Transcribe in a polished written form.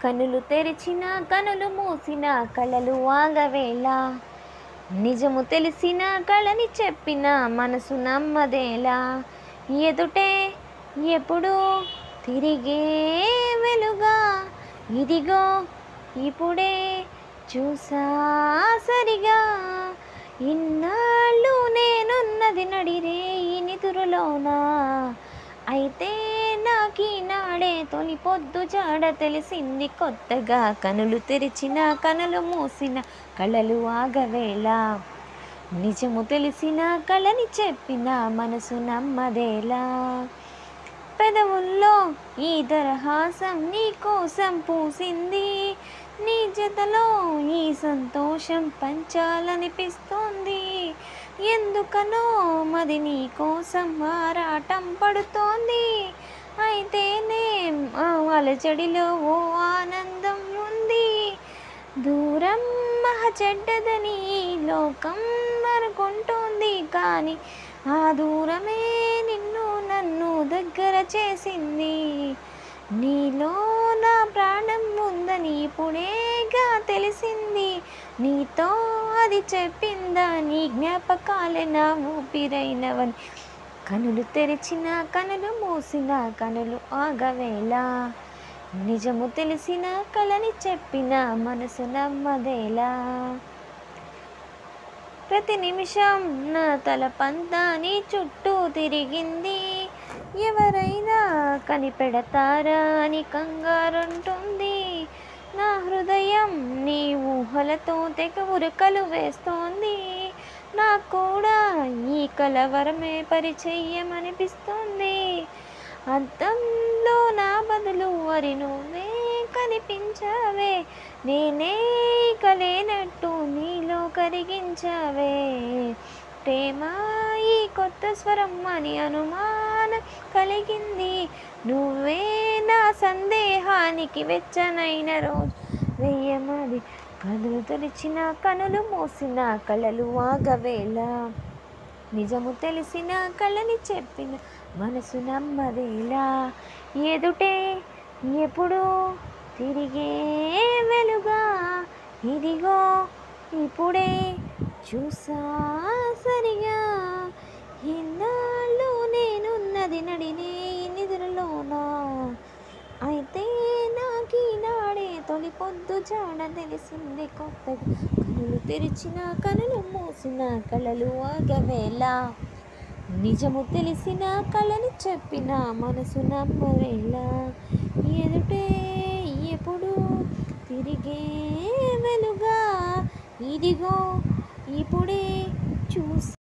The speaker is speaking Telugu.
కనులు తెరిచిన కనులు మూసిన కలలు ఆగవేళ, నిజము తెలిసిన కళని చెప్పిన మనసు నమ్మదేలా, ఎదుటే ఎప్పుడు తిరిగే వెలుగా, ఇదిగో ఇప్పుడే చూసా సరిగా, ఇన్నాళ్ళు నేనున్నది నడిరేయి నిదురులోనా, అయితే నాకీనాడే తొలి పొద్దు జాడ తెలిసింది కొత్తగా, కనులు తెరిచిన కనులు మూసిన కళలు ఆగవేళ, నిజము తెలిసిన కళని చెప్పిన మనసు నమ్మదేలా, పెదవుల్లో ఈ దరహాసం నీ కోసం పూసింది, నీ జతలో ఈ సంతోషం పంచాలనిపిస్తోంది, ఎందుకనో మది నీ కోసం ఆరాటం పడుతోంది, అయితేనే అలజడిలో ఓ ఆనందం ఉంది, దూరం మహా చెడ్డదని లోకం అనుకుంటోంది, కానీ ఆ దూరమే నిన్ను నన్ను దగ్గర చేసింది, నీలో నా ప్రాణం ఉందని ఇప్పుడేగా తెలిసింది, నీతో అది చెప్పిందా నీ జ్ఞాపకాలే నా ఊపిరైనవని, కనులు తెరిచిన కనులు మూసిన కనులు ఆగవేళ, నిజము తెలిసిన కళని చెప్పిన మనసు నమ్మదేలా, ప్రతి నిమిషం నా తలపంతా నీ చుట్టూ తిరిగింది, ఎవరైనా కనిపెడతారా అని కంగారుంటుంది, నా హృదయం నీ ఊహలతో తెగ ఉరకలు వేస్తోంది, నాకు కూడా ఈ కలవరమే పరిచయమనిపిస్తుంది, అద్దంలో నా బదులు వరి నువ్వే కనిపించావే, నేనే కలేనట్టు నీలో కరిగించావే, ప్రేమ ఈ కొత్త స్వరం అని అనుమానం కలిగింది, నువ్వే నా సందేహానికి వెచ్చనైన రోజు వెయ్యమది, కనులు తెరిచిన కనులు మూసిన కళలు ఆగవేళ, నిజము తెలిసిన కళని చెప్పిన మనసు నమ్మదేలా, ఎదుటే ఎప్పుడు తిరిగే వెలుగా, ఇదిగో ఇప్పుడే చూసా సరిగా, ఇన్నాళ్ళు నేనున్నది నడినే నిద్రలోనా, అయితే నాకీనాడే తొలి పొద్దు జాడ తెలిసింది కొత్తగా, కనులు తెరిచిన కనులు మూసిన కళలు ఆగవేళ, నిజము తెలిసిన కళని చెప్పిన మనసు నమ్మవేళ, ఎదుటే ఎప్పుడు తిరిగే వెలుగా, ఇదిగో ఇప్పుడే చూసి